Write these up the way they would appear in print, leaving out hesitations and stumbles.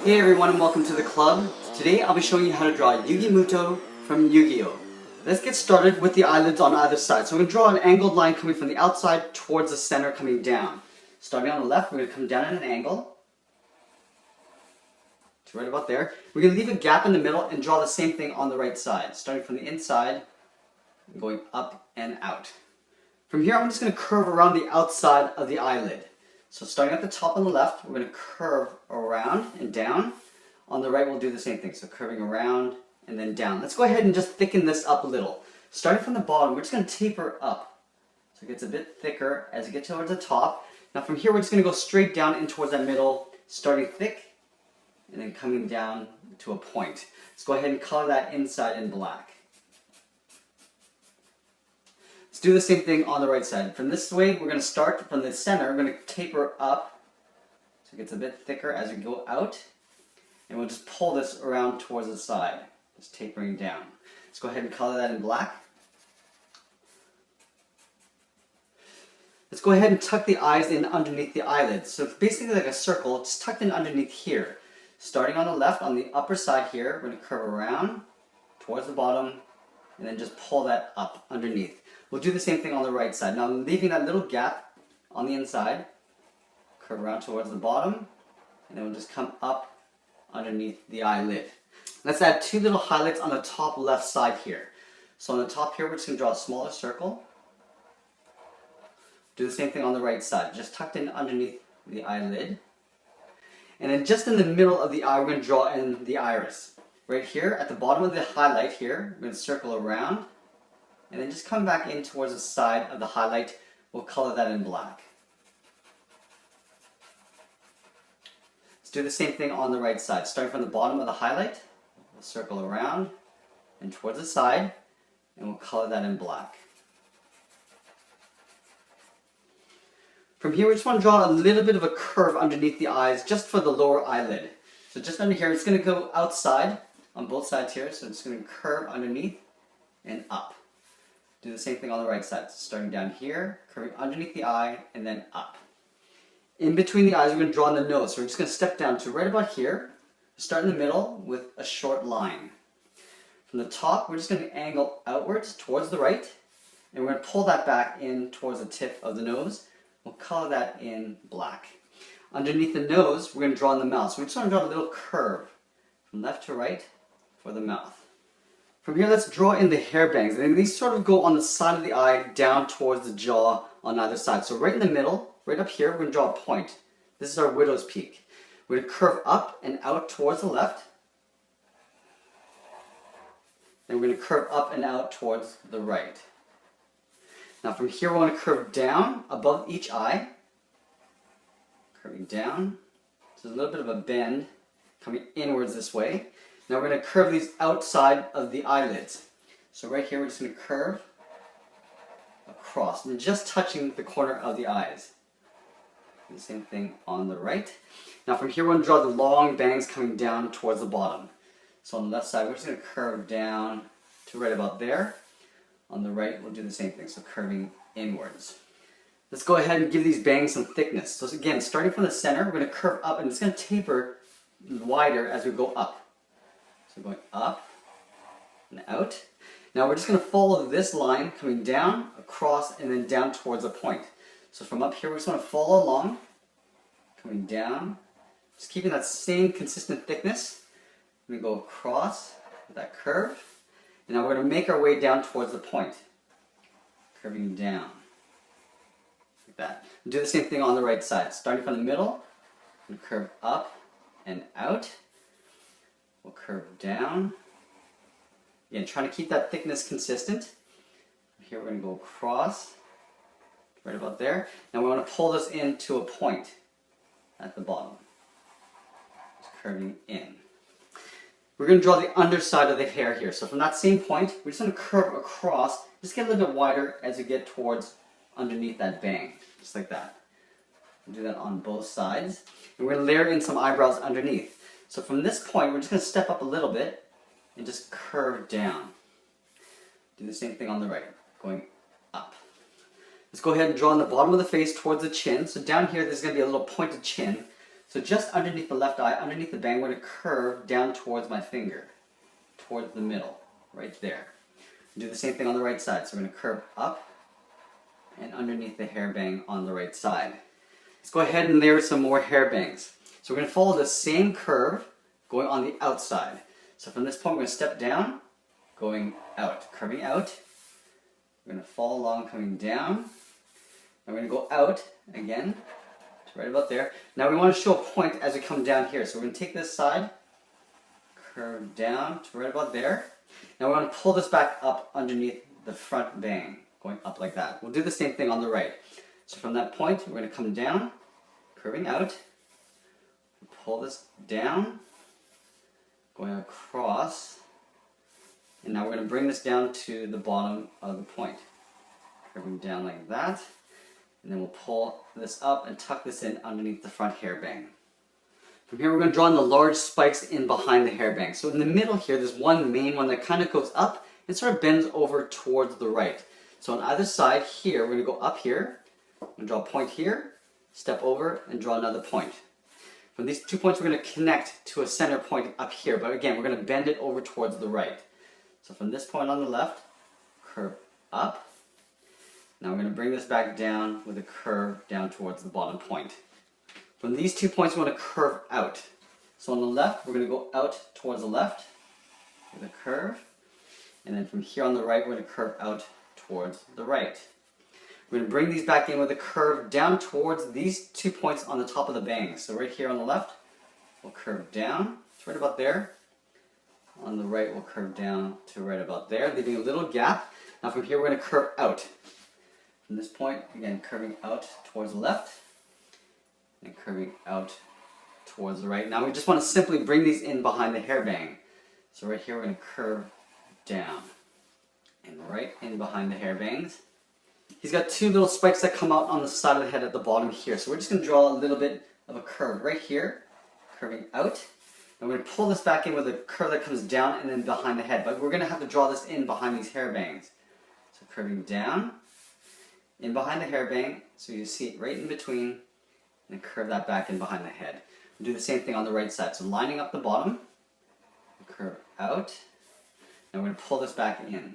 Hey everyone and welcome to the club. Today I'll be showing you how to draw Yugi Muto from Yu-Gi-Oh! Let's get started with the eyelids on either side. So we're going to draw an angled line coming from the outside towards the center coming down. Starting on the left, we're going to come down at an angle to right about there. We're going to leave a gap in the middle and draw the same thing on the right side. Starting from the inside and going up and out. From here I'm just going to curve around the outside of the eyelid. So starting at the top on the left, we're going to curve around and down. On the right, we'll do the same thing. So curving around and then down. Let's go ahead and just thicken this up a little. Starting from the bottom, we're just going to taper up. So it gets a bit thicker as you get towards the top. Now from here, we're just going to go straight down in towards that middle, starting thick and then coming down to a point. Let's go ahead and color that inside in black. Let's do the same thing on the right side. From this way, we're going to start from the center. We're going to taper up so it gets a bit thicker as we go out. And we'll just pull this around towards the side, just tapering down. Let's go ahead and color that in black. Let's go ahead and tuck the eyes in underneath the eyelids. So it's basically like a circle. It's tucked in underneath here. Starting on the left, on the upper side here, we're going to curve around towards the bottom and then just pull that up underneath. We'll do the same thing on the right side. Now I'm leaving that little gap on the inside, curve around towards the bottom, and then we'll just come up underneath the eyelid. Let's add two little highlights on the top left side here. So on the top here, we're just going to draw a smaller circle. Do the same thing on the right side, just tucked in underneath the eyelid. And then just in the middle of the eye, we're going to draw in the iris. Right here, at the bottom of the highlight here, we're going to circle around, and then just come back in towards the side of the highlight. We'll color that in black. Let's do the same thing on the right side. Starting from the bottom of the highlight, we'll circle around and towards the side, and we'll color that in black. From here, we just want to draw a little bit of a curve underneath the eyes, just for the lower eyelid. So just under here, it's going to go outside on both sides here, so it's going to curve underneath and up. Do the same thing on the right side. So starting down here, curving underneath the eye, and then up. In between the eyes, we're going to draw on the nose. So we're just going to step down to right about here, start in the middle with a short line. From the top, we're just going to angle outwards towards the right, and we're going to pull that back in towards the tip of the nose. We'll color that in black. Underneath the nose, we're going to draw in the mouth. So we just want to draw a little curve from left to right for the mouth. From here, let's draw in the hair bangs. And these sort of go on the side of the eye down towards the jaw on either side. So right in the middle, right up here, we're going to draw a point. This is our widow's peak. We're going to curve up and out towards the left. Then we're going to curve up and out towards the right. Now from here, we want to curve down above each eye. Curving down. So there's a little bit of a bend coming inwards this way. Now we're going to curve these outside of the eyelids. So right here, we're just going to curve across and just touching the corner of the eyes. And the same thing on the right. Now from here, we're going to draw the long bangs coming down towards the bottom. So on the left side, we're just going to curve down to right about there. On the right, we'll do the same thing, so curving inwards. Let's go ahead and give these bangs some thickness. So again, starting from the center, we're going to curve up, and it's going to taper wider as we go up. So going up and out. Now we're just going to follow this line coming down, across, and then down towards a point. So from up here, we just want to follow along, coming down, just keeping that same consistent thickness. We go across with that curve. And now we're going to make our way down towards the point, curving down, like that. We'll do the same thing on the right side. Starting from the middle, we'll curve up and out. We'll curve down. Again, trying to keep that thickness consistent. Here we're going to go across, right about there. Now we want to pull this into a point at the bottom, just curving in. We're going to draw the underside of the hair here. So from that same point, we're just going to curve across, just get a little bit wider as you get towards underneath that bang, just like that. We'll do that on both sides. And we're going to layer in some eyebrows underneath. So from this point, we're just going to step up a little bit and just curve down. Do the same thing on the right, going up. Let's go ahead and draw on the bottom of the face towards the chin. So down here, there's going to be a little pointed chin. So just underneath the left eye, underneath the bang, we're going to curve down towards my finger, towards the middle, right there. Do the same thing on the right side. So we're going to curve up and underneath the hair bang on the right side. Let's go ahead and layer some more hair bangs. So we're going to follow the same curve going on the outside. So from this point, we're going to step down, going out, curving out. We're going to follow along, coming down. And we're going to go out again, to right about there. Now we want to show a point as we come down here. So we're going to take this side, curve down to right about there. Now we're going to pull this back up underneath the front bang, going up like that. We'll do the same thing on the right. So from that point, we're going to come down, curving out, pull this down, going across, and now we're going to bring this down to the bottom of the point. Curving down like that, and then we'll pull this up and tuck this in underneath the front hair bang. From here, we're going to draw in the large spikes in behind the hair bang. So in the middle here, there's one main one that kind of goes up and sort of bends over towards the right. So on either side here, we're going to go up here, I'm going to draw a point here, step over, and draw another point. From these 2 points, we're going to connect to a center point up here, but again, we're going to bend it over towards the right. So from this point on the left, curve up. Now we're going to bring this back down with a curve down towards the bottom point. From these 2 points, we want to curve out. So on the left, we're going to go out towards the left with a curve. And then from here on the right, we're going to curve out towards the right. We're going to bring these back in with a curve down towards these 2 points on the top of the bang. So right here on the left, we'll curve down. It's right about there. On the right, we'll curve down to right about there, leaving a little gap. Now from here, we're going to curve out. From this point, again, curving out towards the left. And curving out towards the right. Now we just want to simply bring these in behind the hair bang. So right here we're going to curve down and right in behind the hair bangs. He's got 2 little spikes that come out on the side of the head at the bottom here. So we're just going to draw a little bit of a curve right here, curving out. And we're going to pull this back in with a curve that comes down and then behind the head. But we're going to have to draw this in behind these hair bangs. So curving down, in behind the hair bang, so you see it right in between. And curve that back in behind the head. We'll do the same thing on the right side. So lining up the bottom, curve out. Now we're going to pull this back in.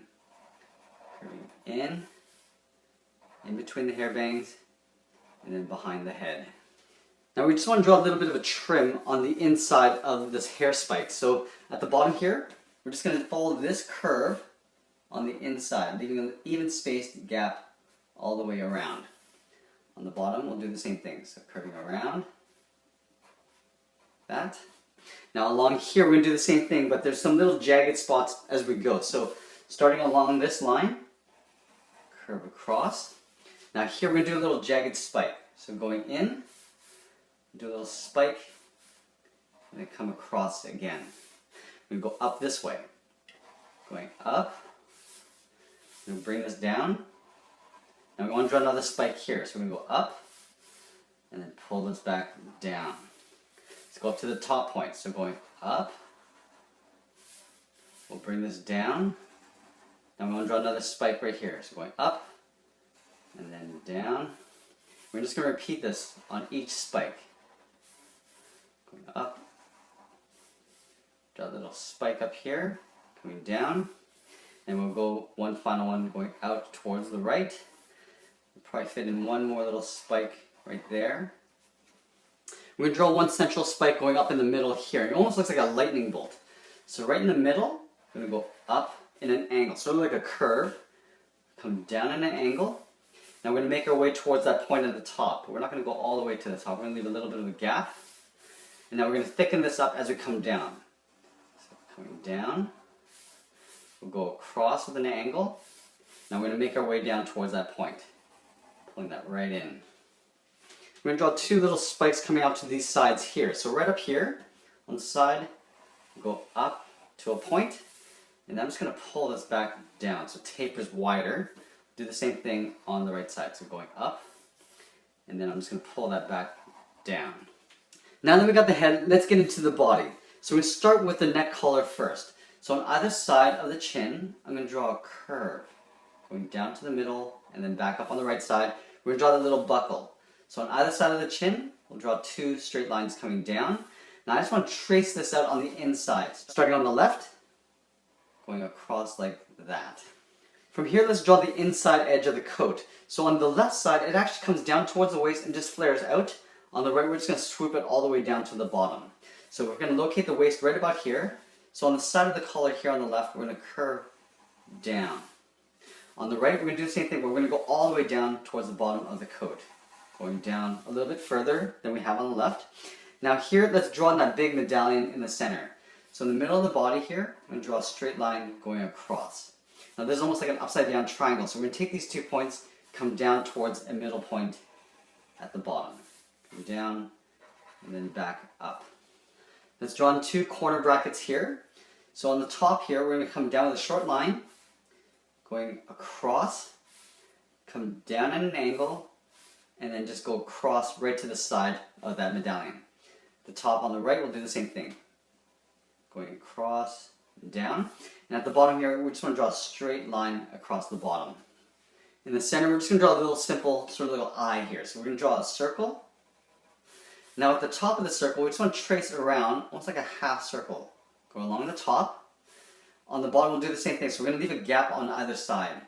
Curving in between the hair bangs, and then behind the head. Now we just want to draw a little bit of a trim on the inside of this hair spike. So at the bottom here, we're just going to follow this curve on the inside, leaving an even spaced gap all the way around. On the bottom, we'll do the same thing. So curving around, that. Now along here, we're going to do the same thing, but there's some little jagged spots as we go. So starting along this line, curve across. Now here, we're going to do a little jagged spike. So going in, do a little spike, and then come across again. We're going to go up this way. Going up, we're going to bring this down. Now we want to draw another spike here, so we're going to go up and then pull this back down. Let's go up to the top point. So going up, we'll bring this down. Now we want to draw another spike right here. So going up and then down. We're just going to repeat this on each spike. Going up, draw a little spike up here, coming down, and we'll go one final one going out towards the right. Probably fit in one more little spike right there. We're going to draw one central spike going up in the middle here. It almost looks like a lightning bolt. So right in the middle, we're going to go up in an angle, sort of like a curve. Come down in an angle. Now we're going to make our way towards that point at the top. But we're not going to go all the way to the top. We're going to leave a little bit of a gap. And now we're going to thicken this up as we come down. So coming down, we'll go across with an angle. Now we're going to make our way down towards that point. Pulling that right in. We're going to draw 2 little spikes coming out to these sides here. So right up here on the side, go up to a point, and I'm just going to pull this back down so it tapers wider. Do the same thing on the right side. So going up, and then I'm just going to pull that back down. Now that we got the head, let's get into the body. So we're going to start with the neck collar first. So on either side of the chin, I'm going to draw a curve. Going down to the middle, and then back up on the right side. We're going to draw the little buckle. So on either side of the chin, we'll draw 2 straight lines coming down. Now I just want to trace this out on the inside. Starting on the left, going across like that. From here, let's draw the inside edge of the coat. So on the left side, it actually comes down towards the waist and just flares out. On the right, we're just going to swoop it all the way down to the bottom. So we're going to locate the waist right about here. So on the side of the collar here on the left, we're going to curve down. On the right, we're going to do the same thing, but we're going to go all the way down towards the bottom of the coat. Going down a little bit further than we have on the left. Now here, let's draw in that big medallion in the center. So in the middle of the body here, I'm going to draw a straight line going across. Now this is almost like an upside down triangle. So we're going to take these 2 points, come down towards a middle point at the bottom. Come down and then back up. Let's draw in 2 corner brackets here. So on the top here, we're going to come down with a short line, going across, come down at an angle, and then just go across right to the side of that medallion. The top on the right will do the same thing. Going across and down. And at the bottom here, we just want to draw a straight line across the bottom. In the center, we're just going to draw a little simple, sort of little eye here. So we're going to draw a circle. Now at the top of the circle, we just want to trace around, almost like a half circle. Go along the top. On the bottom, we'll do the same thing. So we're going to leave a gap on either side.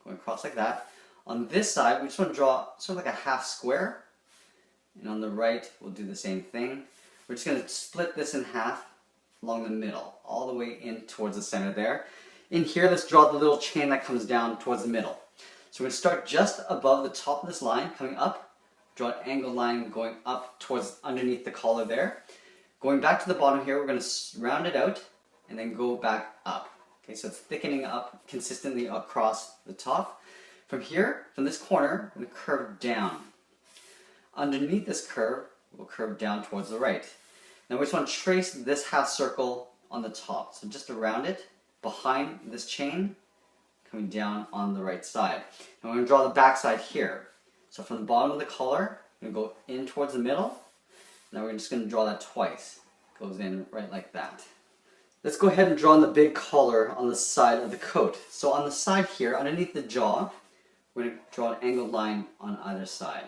Going across like that. On this side, we just want to draw sort of like a half square. And on the right, we'll do the same thing. We're just going to split this in half along the middle, all the way in towards the center there. In here, let's draw the little chain that comes down towards the middle. So we're going to start just above the top of this line, coming up. Draw an angled line going up towards underneath the collar there. Going back to the bottom here, we're going to round it out and then go back up. Okay, so it's thickening up consistently across the top. From here, from this corner, we're going to curve down. Underneath this curve, we'll curve down towards the right. Now we just want to trace this half circle on the top. So just around it, behind this chain, coming down on the right side. And we're going to draw the back side here. So from the bottom of the collar, we're going to go in towards the middle. Now we're just going to draw that twice. Goes in right like that. Let's go ahead and draw in the big collar on the side of the coat. So on the side here, underneath the jaw, we're going to draw an angled line on either side.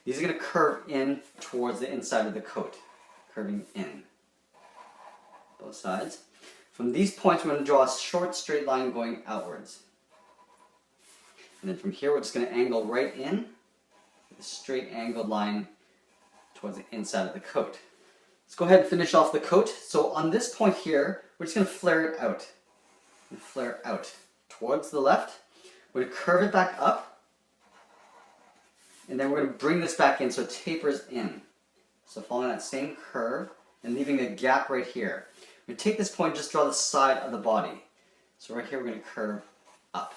These are going to curve in towards the inside of the coat. Curving in. Both sides. From these points, we're going to draw a short straight line going outwards. And then from here, we're just going to angle right in. A straight angled line towards the inside of the coat. Let's go ahead and finish off the coat. So on this point here, we're just going to flare it out. Flare it out towards the left. We're going to curve it back up. And then we're going to bring this back in so it tapers in. So following that same curve and leaving a gap right here. We're going to take this point and just draw the side of the body. So right here we're going to curve up.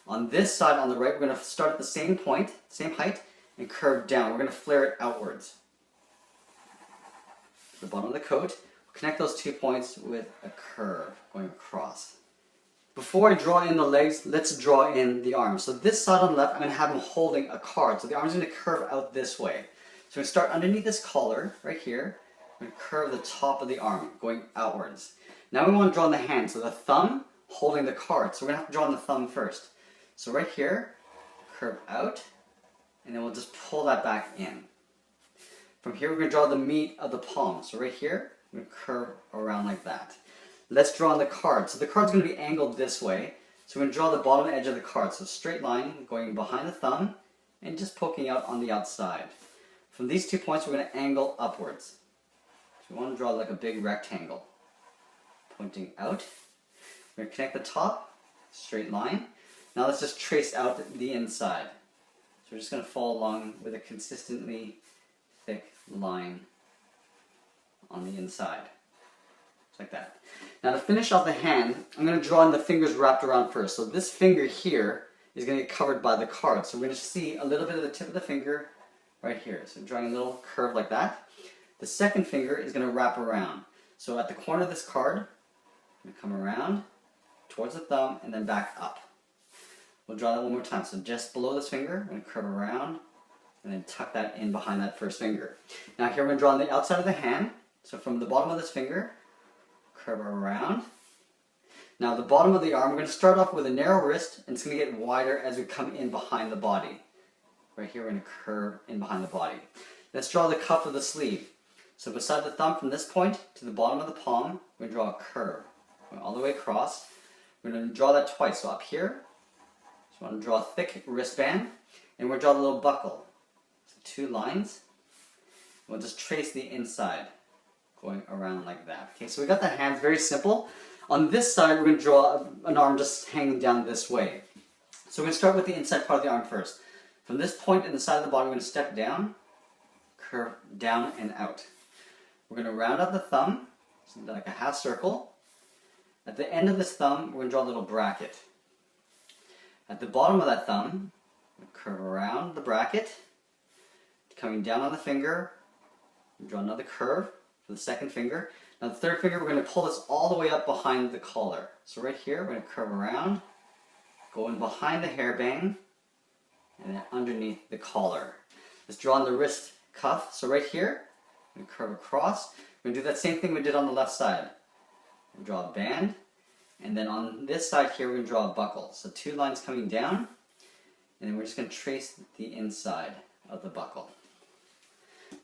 On this side on the right, we're going to start at the same point, same height, and curve down. We're going to flare it outwards. The bottom of the coat, connect those 2 points with a curve going across. Before I draw in the legs, let's draw in the arms. So this side on the left, I'm going to have him holding a card. So the arm's going to curve out this way. So we're going to start underneath this collar, right here. We're going to curve the top of the arm, going outwards. Now we want to draw in the hand. So the thumb holding the card. So we're going to have to draw in the thumb first. So right here, curve out, and then we'll just pull that back in. From here, we're going to draw the meat of the palm. So right here, we're going to curve around like that. Let's draw on the card. So the card's going to be angled this way. So we're going to draw the bottom edge of the card. So straight line going behind the thumb and just poking out on the outside. From these 2 points, we're going to angle upwards. So we want to draw like a big rectangle. Pointing out. We're going to connect the top, straight line. Now let's just trace out the inside. So we're just going to follow along with a consistently thick line on the inside. Just like that. Now to finish off the hand, I'm going to draw in the fingers wrapped around first. So this finger here is going to get covered by the card. So we're going to see a little bit of the tip of the finger right here. So drawing a little curve like that. The second finger is going to wrap around. So at the corner of this card, I'm going to come around towards the thumb and then back up. We'll draw that one more time. So just below this finger, I'm going to curve around and then tuck that in behind that first finger. Now here we're going to draw on the outside of the hand. So from the bottom of this finger, curve around. Now the bottom of the arm, we're going to start off with a narrow wrist and it's going to get wider as we come in behind the body. Right here we're going to curve in behind the body. Let's draw the cuff of the sleeve. So beside the thumb from this point to the bottom of the palm, we're going to draw a curve. Going all the way across. We're going to draw that twice. So up here, just want to draw a thick wristband, and we're going to draw a little buckle. So 2 lines. We'll just trace the inside, going around like that. Okay, so we got the hands, very simple. On this side, we're going to draw an arm just hanging down this way. So we're going to start with the inside part of the arm first. From this point in the side of the body, we're going to step down, curve down and out. We're going to round out the thumb, so like a half circle. At the end of this thumb, we're going to draw a little bracket. At the bottom of that thumb, we're going to curve around the bracket, coming down on the finger, draw another curve for the second finger. Now the third finger, we're going to pull this all the way up behind the collar. So right here, we're going to curve around, go in behind the hairband, and then underneath the collar. Let's draw on the wrist cuff. So right here, we're going to curve across. We're going to do that same thing we did on the left side. We'll draw a band, and then on this side here, we're going to draw a buckle. So 2 lines coming down, and then we're just going to trace the inside of the buckle.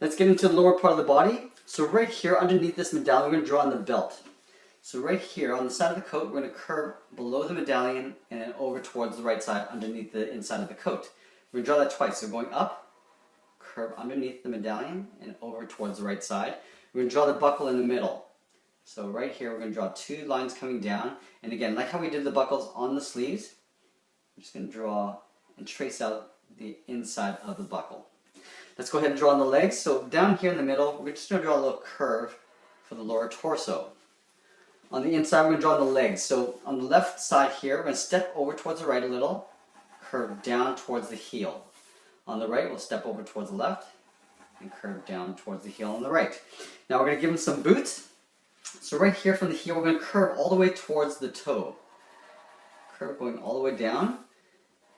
Let's get into the lower part of the body. So right here, underneath this medallion, we're going to draw on the belt. So right here, on the side of the coat, we're going to curve below the medallion and then over towards the right side, underneath the inside of the coat. We're going to draw that twice. So going up, curve underneath the medallion and over towards the right side. We're going to draw the buckle in the middle. So right here, we're going to draw 2 lines coming down. And again, like how we did the buckles on the sleeves, we're just going to draw and trace out the inside of the buckle. Let's go ahead and draw on the legs. So down here in the middle, we're just going to draw a little curve for the lower torso. On the inside, we're going to draw on the legs. So on the left side here, we're going to step over towards the right a little, curve down towards the heel. On the right, we'll step over towards the left and curve down towards the heel on the right. Now we're going to give them some boots. So right here from the heel, we're going to curve all the way towards the toe. Curve going all the way down.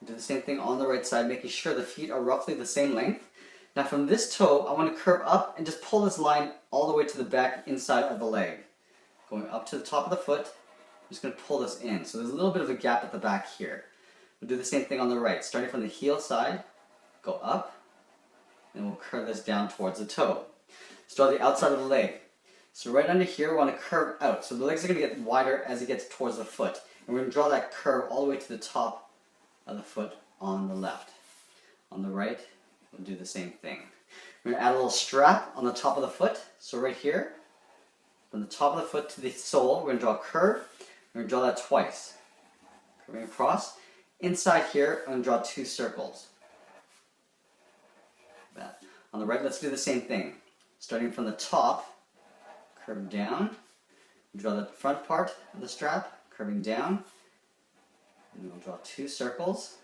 Do the same thing on the right side, making sure the feet are roughly the same length. Now from this toe, I want to curve up and just pull this line all the way to the back inside of the leg. Going up to the top of the foot, I'm just going to pull this in. So there's a little bit of a gap at the back here. We'll do the same thing on the right. Starting from the heel side, go up, and we'll curve this down towards the toe. Let's draw the outside of the leg. So right under here, we want to curve out. So the legs are going to get wider as it gets towards the foot. And we're going to draw that curve all the way to the top of the foot on the left. On the right, we'll do the same thing. We're going to add a little strap on the top of the foot. So right here, from the top of the foot to the sole, we're going to draw a curve. We're going to draw that twice. Curving across. Inside here, I'm going to draw 2 circles. Like that. On the right, let's do the same thing. Starting from the top, curve down. Draw the front part of the strap, curving down. And we'll draw 2 circles.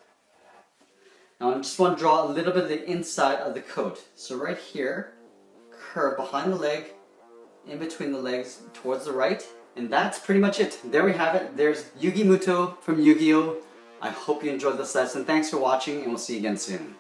Now I just want to draw a little bit of the inside of the coat. So right here, curve behind the leg, in between the legs towards the right, and that's pretty much it. There we have it. There's Yugi Muto from Yu-Gi-Oh! I hope you enjoyed this lesson. Thanks for watching, and we'll see you again soon.